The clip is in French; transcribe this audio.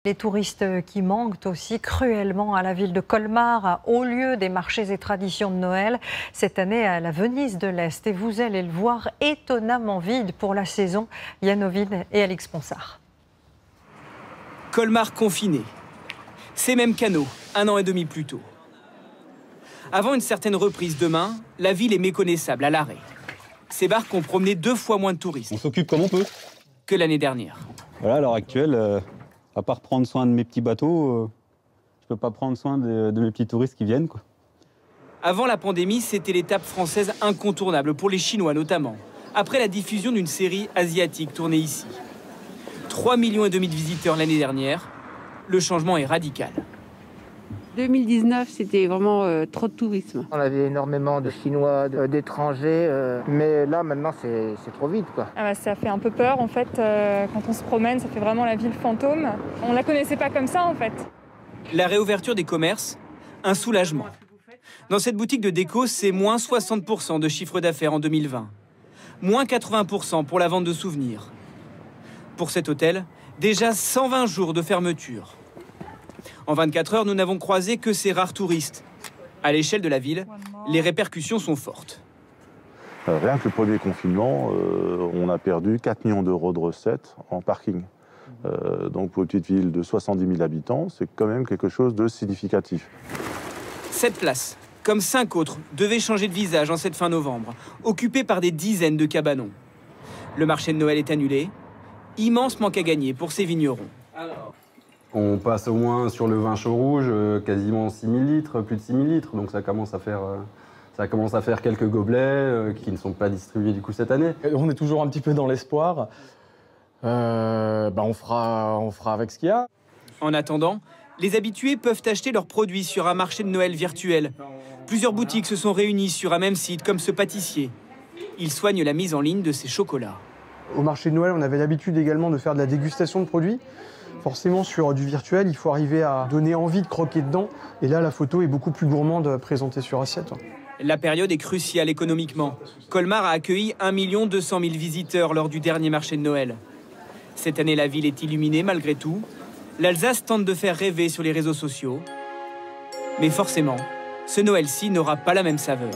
Les touristes qui manquent aussi cruellement à la ville de Colmar, au lieu des marchés et traditions de Noël. Cette année à la Venise de l'Est. Et vous allez le voir, étonnamment vide pour la saison. Yann Ovide et Alix Ponsard. Colmar confiné. Ces mêmes canaux, 1 an et demi plus tôt. Avant une certaine reprise demain, la ville est méconnaissable à l'arrêt. Ces barques ont promené 2 fois moins de touristes. On s'occupe comme on peut. Que l'année dernière. Voilà, à l'heure actuelle, à part prendre soin de mes petits bateaux, je peux pas prendre soin de mes petits touristes qui viennent, quoi. Avant la pandémie, c'était l'étape française incontournable, pour les Chinois notamment, après la diffusion d'une série asiatique tournée ici. 3,5 millions de visiteurs l'année dernière, le changement est radical. 2019, c'était vraiment trop de tourisme. On avait énormément de Chinois, d'étrangers, mais là maintenant c'est trop vite, quoi. Ça fait un peu peur en fait, quand on se promène, ça fait vraiment la ville fantôme. On ne la connaissait pas comme ça en fait. La réouverture des commerces, un soulagement. Dans cette boutique de déco, c'est moins 60% de chiffre d'affaires en 2020. Moins 80% pour la vente de souvenirs. Pour cet hôtel, déjà 120 jours de fermeture. En 24 heures, nous n'avons croisé que ces rares touristes. À l'échelle de la ville, les répercussions sont fortes. Rien que le premier confinement, on a perdu 4 millions d'euros de recettes en parking. Donc pour une petite ville de 70 000 habitants, c'est quand même quelque chose de significatif. Cette place, comme 5 autres, devait changer de visage en cette fin novembre, occupée par des dizaines de cabanons. Le marché de Noël est annulé. Immense manque à gagner pour ces vignerons. On passe au moins sur le vin chaud rouge, quasiment 6 000 litres, plus de 6 000 litres. Donc ça commence à faire quelques gobelets qui ne sont pas distribués du coup cette année. On est toujours un petit peu dans l'espoir. On fera avec ce qu'il y a. En attendant, les habitués peuvent acheter leurs produits sur un marché de Noël virtuel. Plusieurs boutiques se sont réunies sur un même site, comme ce pâtissier. Il soigne la mise en ligne de ses chocolats. Au marché de Noël, on avait l'habitude également de faire de la dégustation de produits. Forcément, sur du virtuel, il faut arriver à donner envie de croquer dedans. Et là, la photo est beaucoup plus gourmande présentée sur assiette. La période est cruciale économiquement. Colmar a accueilli 1 200 000 visiteurs lors du dernier marché de Noël. Cette année, la ville est illuminée malgré tout. L'Alsace tente de faire rêver sur les réseaux sociaux. Mais forcément, ce Noël-ci n'aura pas la même saveur.